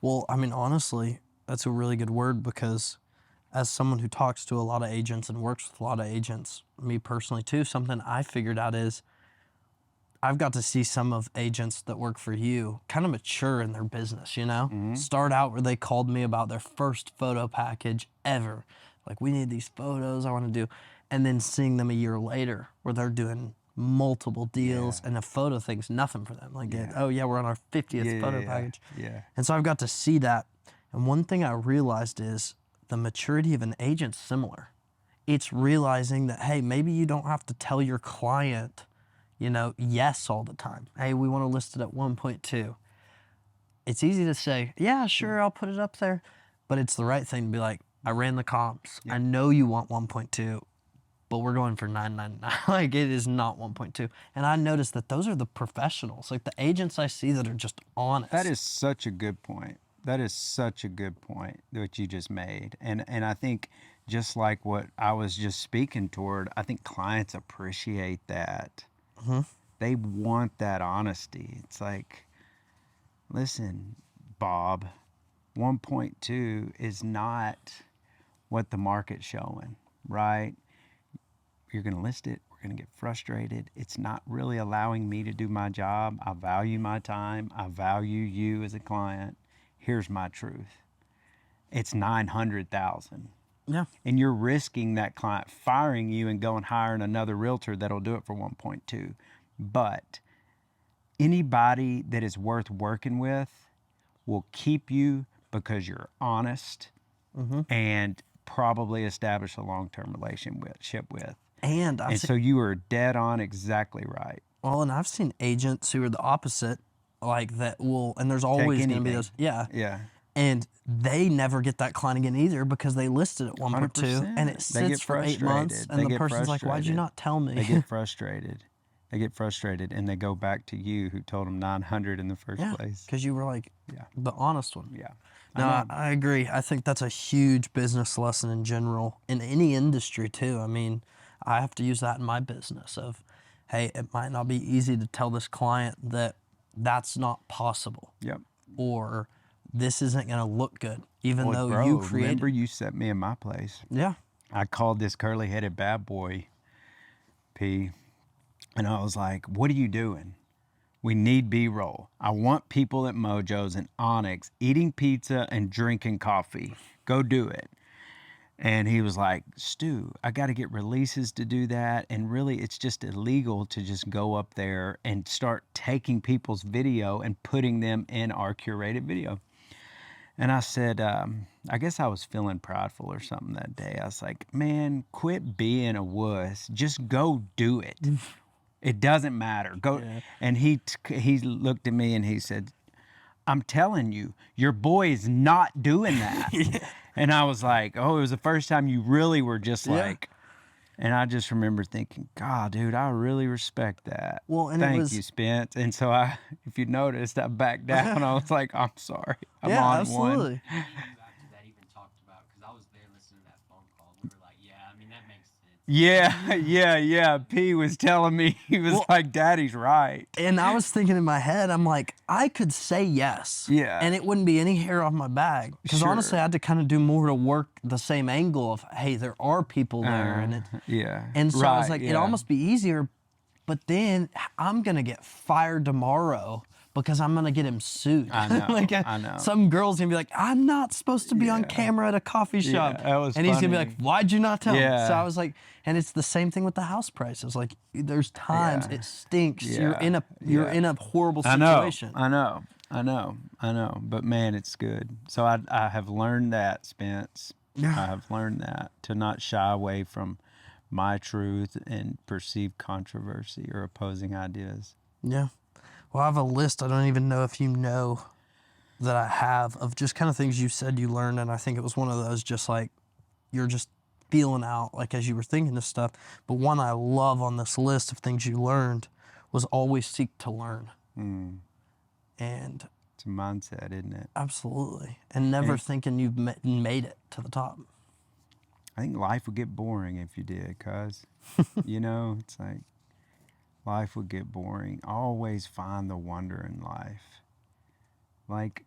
Well, I mean, honestly, that's a really good word, because as someone who talks to a lot of agents and works with a lot of agents, me personally too, something I figured out is I've got to see some of agents that work for you kind of mature in their business, you know? Start out where they called me about their first photo package ever. Like, we need these photos, I want to do. And then seeing them a year later where they're doing multiple deals and the photo thing's nothing for them. Like, oh yeah, we're on our 50th photo package. Yeah. And so I've got to see that. And one thing I realized is the maturity of an agent's similar. It's realizing that, hey, maybe you don't have to tell your client, you know, yes all the time. Hey, we want to list it at 1.2. It's easy to say, yeah, sure, I'll put it up there. But it's the right thing to be like, I ran the comps. I know you want 1.2, but we're going for 999. Like, it is not 1.2. And I noticed that those are the professionals, like the agents I see that are just honest. That is such a good point. That is such a good point that you just made. And I think just like what I was just speaking toward, I think clients appreciate that. They want that honesty. It's like, listen, Bob, 1.2 is not what the market's showing, right? You're going to list it. We're going to get frustrated. It's not really allowing me to do my job. I value my time. I value you as a client. Here's my truth. It's 900,000. Yeah. And you're risking that client firing you and going hiring another realtor that'll do it for 1.2. But anybody that is worth working with will keep you because you're honest and probably establish a long-term relationship with. And so you are dead on, exactly right. Well, and I've seen agents who are the opposite, like that will, and there's always going to be those, Yeah. and they never get that client again either because they listed at 1.2 and it They get sits for 8 frustrated. months, and They the get person's like, why'd you frustrated. not tell me? They get frustrated. They get frustrated, and they go back to you who told them 900 in the first place. Because you were like the honest one. Yeah. No, I agree. I think that's a huge business lesson in general, in any industry too. I mean, I have to use that in my business of, hey, it might not be easy to tell this client that that's not possible. Yep. Or this isn't going to look good, even though Bro, you created. remember you set me in my place. Yeah. I called this curly-headed bad boy, P, and I was like, what are you doing? We need B-roll. I want people at Mojo's and Onyx eating pizza and drinking coffee. Go do it. And he was like, Stu, I got to get releases to do that. And really, it's just illegal to just go up there and start taking people's video and putting them in our curated video. And I said, I guess I was feeling prideful or something that day. I was like, man, quit being a wuss. Just go do it. It doesn't matter. Go. Yeah. And he looked at me and he said, I'm telling you, your boy is not doing that. And I was like, oh, it was the first time you really were just like, and I just remember thinking, God, dude, I really respect that. Well, and thank you, Spence. And so if you noticed, I backed down. I was like, I'm sorry. I'm on absolutely. After that even talked about, because I was there listening to that phone call. We were like, yeah, I mean, that makes sense. Yeah. P was telling me, he was like, Daddy's right. And I was thinking in my head, I'm like, I could say yes. Yeah. And it wouldn't be any hair off my back. Because honestly, I had to kind of do more to work the same angle of, hey, there are people there. And so I was like, it'd almost be easier. But then I'm going to get fired tomorrow because I'm going to get him sued. I know, I know. Some girl's going to be like, I'm not supposed to be on camera at a coffee shop. That was and he's going to be like, why'd you not tell me? So I was like, and it's the same thing with the house prices. Like, there's times it stinks. You're in a horrible situation. I know. But man, it's good. So I have learned that, Spence. I have learned that, to not shy away from my truth and perceived controversy or opposing ideas. Yeah. Well, I have a list. I don't even know if you know that I have of just kind of things you said you learned. And I think it was one of those just like you're just feeling out like as you were thinking this stuff. But one I love on this list of things you learned was always seek to learn. And It's a mindset, isn't it? absolutely. And never thinking you've made it to the top. I think life would get boring if you did, cuz. You know, it's like life would get boring. Always find the wonder in life. Like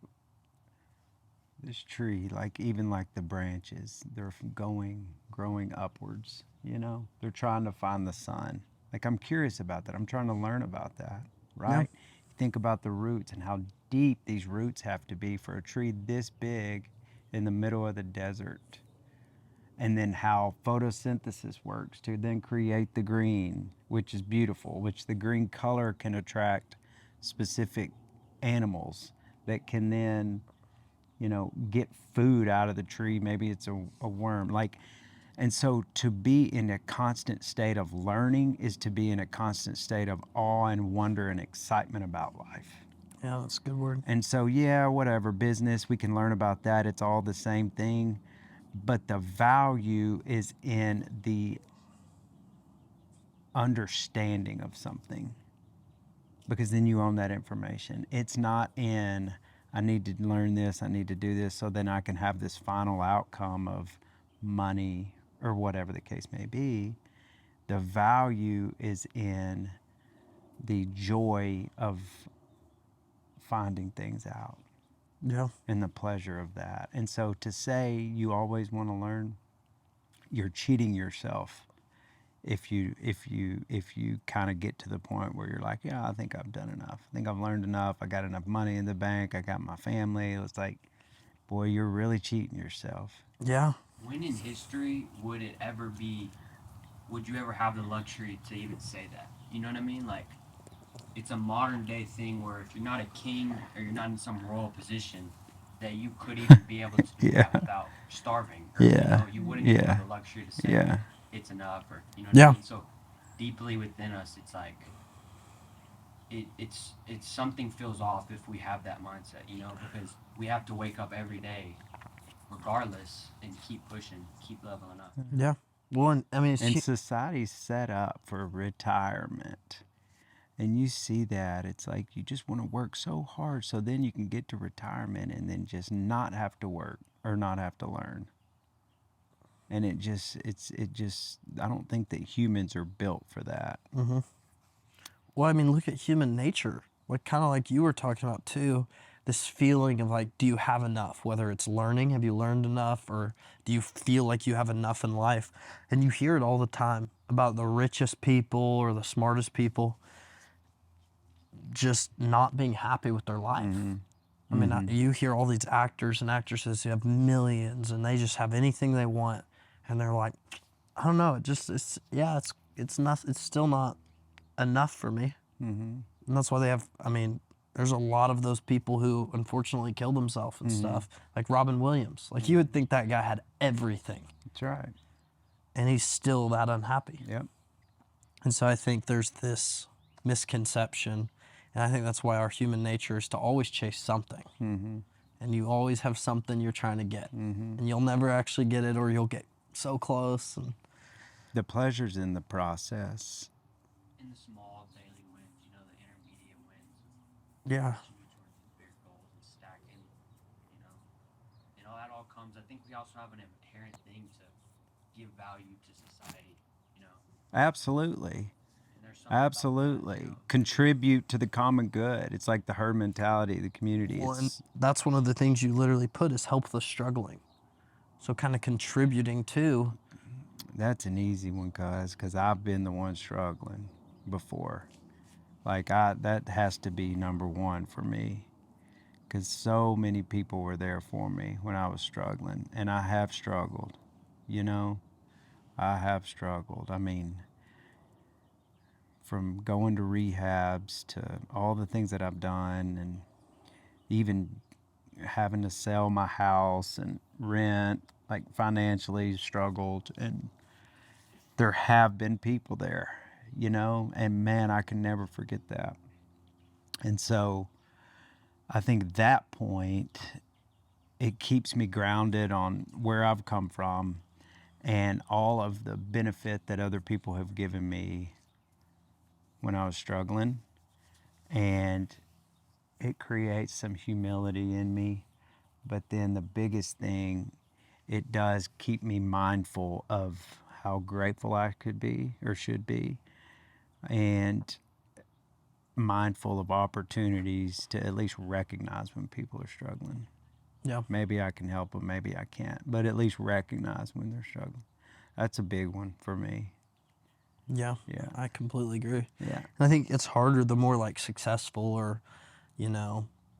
this tree, like even like the branches, they're growing upwards, you know? They're trying to find the sun. Like I'm curious about that. I'm trying to learn about that, right? You think about the roots and how deep these roots have to be for a tree this big in the middle of the desert. And then how photosynthesis works to then create the green, which is beautiful, which the green color can attract specific animals that can then, you know, get food out of the tree. Maybe it's a worm. Like, and so to be in a constant state of learning is to be in a constant state of awe and wonder and excitement about life. Yeah, that's a good word. And so, yeah, whatever, business, we can learn about that. It's all the same thing. But the value is in the understanding of something, because then you own that information. It's not in, I need to learn this, I need to do this, so then I can have this final outcome of money or whatever the case may be. The value is in the joy of finding things out. Yeah. And the pleasure of that. And so to say you always want to learn, you're cheating yourself if you kind of get to the point where you're like, yeah, I think I've done enough. I think I've learned enough. I got enough money in the bank. I got my family. It's like, boy, you're really cheating yourself. Yeah. When in history would it ever be? Would you ever have the luxury to even say that? You know what I mean? Like, it's a modern day thing where if you're not a king or you're not in some royal position, that you could even be able to do Yeah. that without starving. Or, Yeah. You know, you wouldn't even Yeah. have the luxury to say Yeah. it's enough, or you know what Yeah. I mean. So deeply within us, it's like it's something feels off if we have that mindset, you know, because we have to wake up every day, regardless, and keep pushing, keep leveling up. Yeah. Well, and, I mean, it's And society's set up for retirement. And you see that, it's like you just want to work so hard so then you can get to retirement and then just not have to work or not have to learn. And it just, I don't think that humans are built for that. well, I mean, look at human nature. Like, kind of like you were talking about too, this feeling of like, do you have enough? Whether it's learning, have you learned enough? Or do you feel like you have enough in life? And you hear it all the time about the richest people or the smartest people just not being happy with their life. I mean, you hear all these actors and actresses who have millions and they just have anything they want. And they're like, I don't know, it's not, it's still not enough for me. And that's why they have, I mean, there's a lot of those people who unfortunately kill themselves and stuff, like Robin Williams. Like, you would think that guy had everything, That's right. and he's still that unhappy. Yep. And so I think there's this misconception, and I think that's why our human nature is to always chase something. And you always have something you're trying to get, and you'll never actually get it, or you'll get so close. And The pleasure's in the process. In the small daily wins, you know, the intermediate wins, yeah, pushing you towards the big goals and stacking, you know, and all that all comes. I think we also have an inherent thing to give value to society, you know. Absolutely. And there's something about that, Absolutely. you know. Contribute to the common good. It's like the herd mentality, the community. well, and It's, that's one of the things you literally put is help the struggling. So kind of contributing to. that's an easy one, because I've been the one struggling before. Like, that has to be number one for me, because so many people were there for me when I was struggling, and I have struggled, you know. I have struggled. I mean, from going to rehabs to all the things that I've done, and even having to sell my house and rent, like financially struggled. And there have been people there, you know, and man, I can never forget that. And so I think that point, it keeps me grounded on where I've come from and all of the benefit that other people have given me when I was struggling. And it creates some humility in me. But then the biggest thing, it does keep me mindful of how grateful I could be or should be, and mindful of opportunities to at least recognize when people are struggling. Yeah. Maybe I can help them, maybe I can't, but at least recognize when they're struggling. That's a big one for me. Yeah. Yeah. I completely agree. Yeah. And I think it's harder the more like successful or,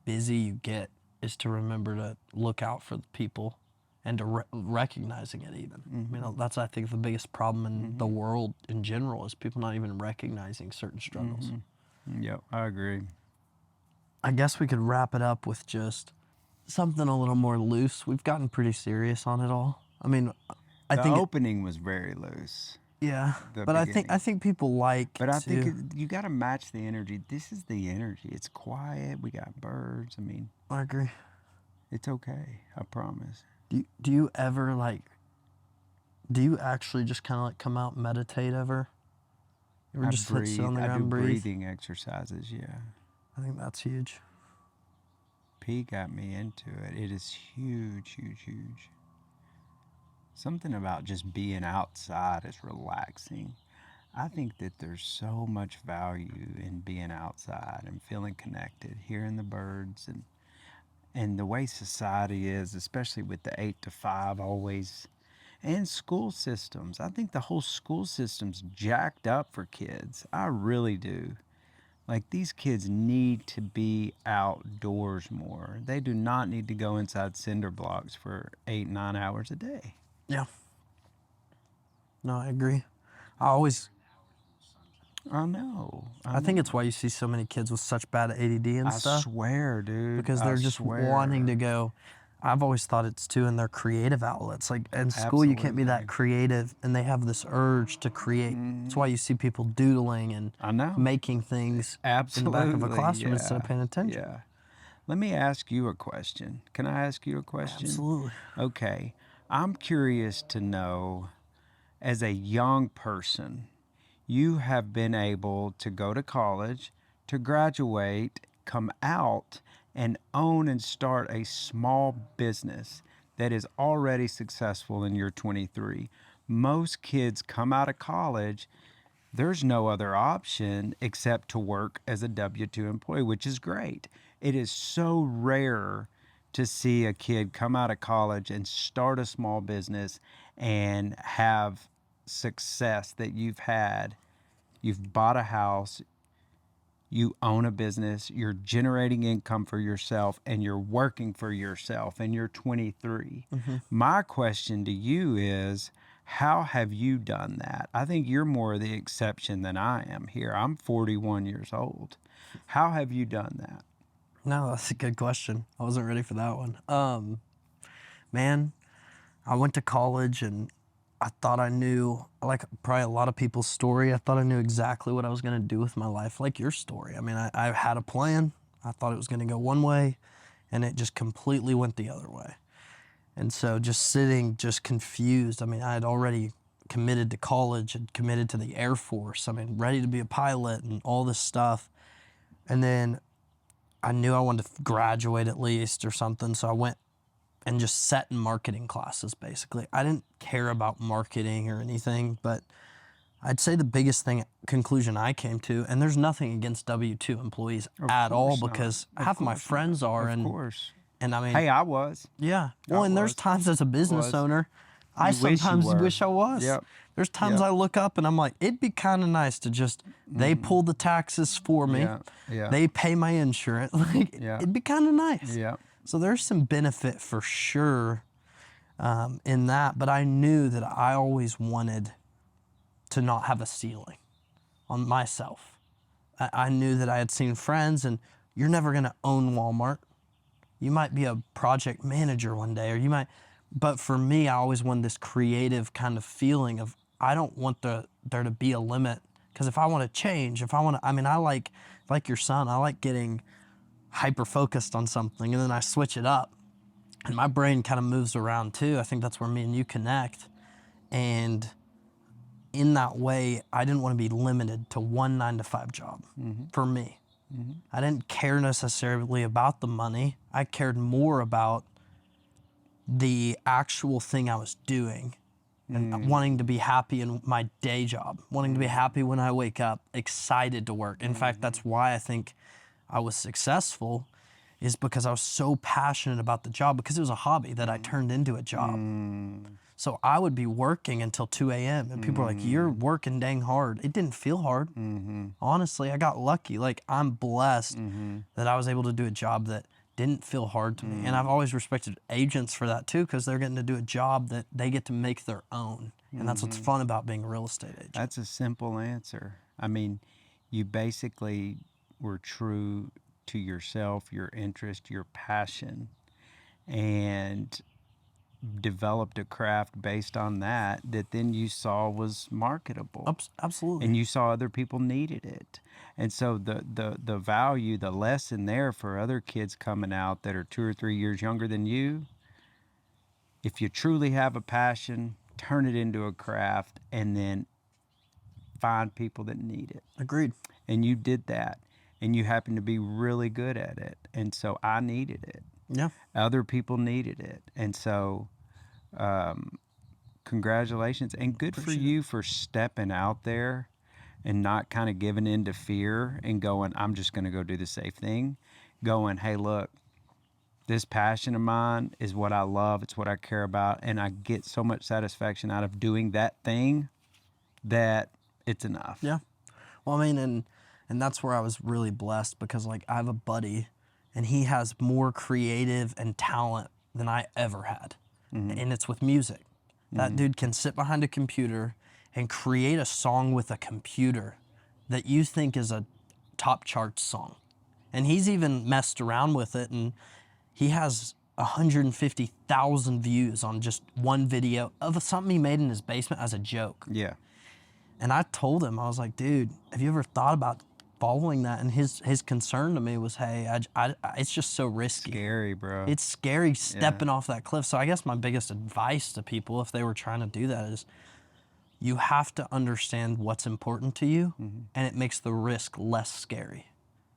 busy you get, is to remember to look out for the people and to recognizing it even. That's, I think, the biggest problem in the world in general is people not even recognizing certain struggles. Yep, I agree. I guess we could wrap it up with just something a little more loose. We've gotten pretty serious on it all. I The think opening was very loose. yeah, the but I beginning. think people like But I to, think you got to match the energy. This is the energy. It's quiet. We got birds. I agree. It's okay. I promise. Do you ever do you actually just kind of like come out and meditate ever? You ever I just breathe. sit on the I ground do and breathe? breathing exercises. Yeah. I think that's huge. P got me into it. It is huge, huge, huge. Something about just being outside is relaxing. I think that there's so much value in being outside and feeling connected, hearing the birds, and the way society is, especially with the 8 to 5 always, and school systems. I think the whole school system's jacked up for kids. I really do. Like, these kids need to be outdoors more. They do not need to go inside cinder blocks for 8, 9 hours a day. Yeah. No, I agree. I think it's why you see so many kids with such bad ADD and I stuff. swear, dude. Because they're just wanting to go. I've always thought it's too in their creative outlets. Like in school, you can't be that Absolutely. creative, and they have this urge to create. That's why you see people doodling and I know. making things Absolutely. in the back of a classroom instead of yeah, paying attention. Yeah. Let me ask you a question. Can I ask you a question? Absolutely. Okay. I'm curious to know, as a young person, you have been able to go to college, to graduate, come out, and own and start a small business that is already successful in year 23. Most kids come out of college, there's no other option except to work as a W-2 employee, which is great. It is so rare to see a kid come out of college and start a small business and have success that you've had. You've bought a house, you own a business, you're generating income for yourself, and you're working for yourself, and you're 23. My question to you is, how have you done that? I think you're more the exception than I am here. I'm 41 years old. How have you done that? No, that's a good question. I wasn't ready for that one. Man, I went to college and I thought I knew, like probably a lot of people's story, I thought I knew exactly what I was going to do with my life, like your story. I had a plan. I thought it was going to go one way, and it just completely went the other way. And so just sitting, just confused. I had already committed to college and committed to the Air Force. Ready to be a pilot and all this stuff. And then I knew I wanted to graduate at least or something, so I went and just sat in marketing classes, basically. I didn't care about marketing or anything, but I'd say the biggest conclusion I came to, and there's nothing against W-2 employees at all, because half of my friends are. Of course. And Hey, I was. Yeah. Well, and there's times as a business owner, I You wish you sometimes were. wish I was. Yep. There's times I look up and I'm like, it'd be kind of nice to just, they pull the taxes for me. Yeah. They pay my insurance. It'd be kind of nice. Yeah. So there's some benefit for sure in that, but I knew that I always wanted to not have a ceiling on myself. I knew that I had seen friends, and you're never going to own Walmart. You might be a project manager one day, but for me, I always wanted this creative kind of feeling of, I don't want there to be a limit Because if I want to change, if I want to, I mean, I like your son, I like getting hyper focused on something and then I switch it up. And my brain kind of moves around too. I think that's where me and you connect. And in that way, I didn't want to be limited to one 9-to-5 job for me. I didn't care necessarily about the money. I cared more about the actual thing I was doing and wanting to be happy in my day job, wanting to be happy when I wake up, excited to work. In fact, that's why I think I was successful, is because I was so passionate about the job, because it was a hobby that I turned into a job. So I would be working until 2 a.m. and people were like, you're working dang hard. It didn't feel hard. Honestly, I got lucky. Like, I'm blessed that I was able to do a job that didn't feel hard to me. And I've always respected agents for that too, because they're getting to do a job that they get to make their own. And that's what's fun about being a real estate agent. That's a simple answer. I mean, you basically were true to yourself, your interest, your passion, and developed a craft based on that then you saw was marketable. Absolutely. And you saw other people needed it. And so the value, the lesson there for other kids coming out that are 2 or 3 years younger than you, if you truly have a passion, turn it into a craft and then find people that need it. Agreed. And you did that, and you happen to be really good at it. And so I needed it. Yeah. Other people needed it. And so congratulations, and good for you for stepping out there and not kind of giving in to fear and going, I'm just going to go do the safe thing. Going, hey, look, this passion of mine is what I love. It's what I care about. And I get so much satisfaction out of doing that thing that it's enough. Yeah. Well, I mean, and that's where I was really blessed, because like I have a buddy and he has more creative and talent than I ever had. And it's with music. That dude can sit behind a computer and create a song with a computer that you think is a top charts song. And he's even messed around with it, and he has 150,000 views on just one video of something he made in his basement as a joke. Yeah. And I told him, I was like, dude, have you ever thought about following that? And his concern to me was, hey, it's just so risky. Scary, bro. It's scary stepping off that cliff. So I guess my biggest advice to people, if they were trying to do that, is you have to understand what's important to you, and it makes the risk less scary.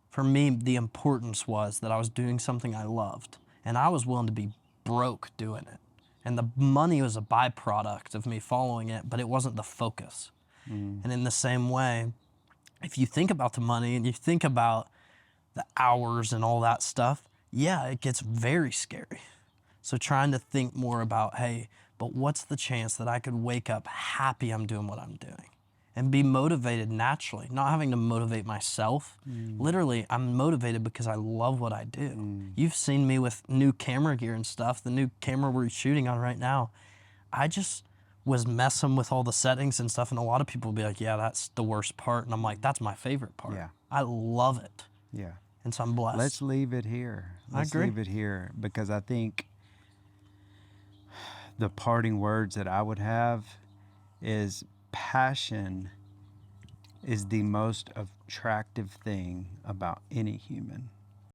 For me, the importance was that I was doing something I loved, and I was willing to be broke doing it. And the money was a byproduct of me following it, but it wasn't the focus. And in the same way, if you think about the money and you think about the hours and all that stuff, yeah, it gets very scary. So trying to think more about, hey, but what's the chance that I could wake up happy I'm doing what I'm doing and be motivated naturally, not having to motivate myself. Literally, I'm motivated because I love what I do. You've seen me with new camera gear and stuff, the new camera we're shooting on right now. I just was messing with all the settings and stuff, and a lot of people will be like, yeah, that's the worst part. And I'm like, that's my favorite part. Yeah. I love it. Yeah. And so I'm blessed. Let's leave it here. Let's agree. leave it here, because I think the parting words that I would have is passion is the most attractive thing about any human.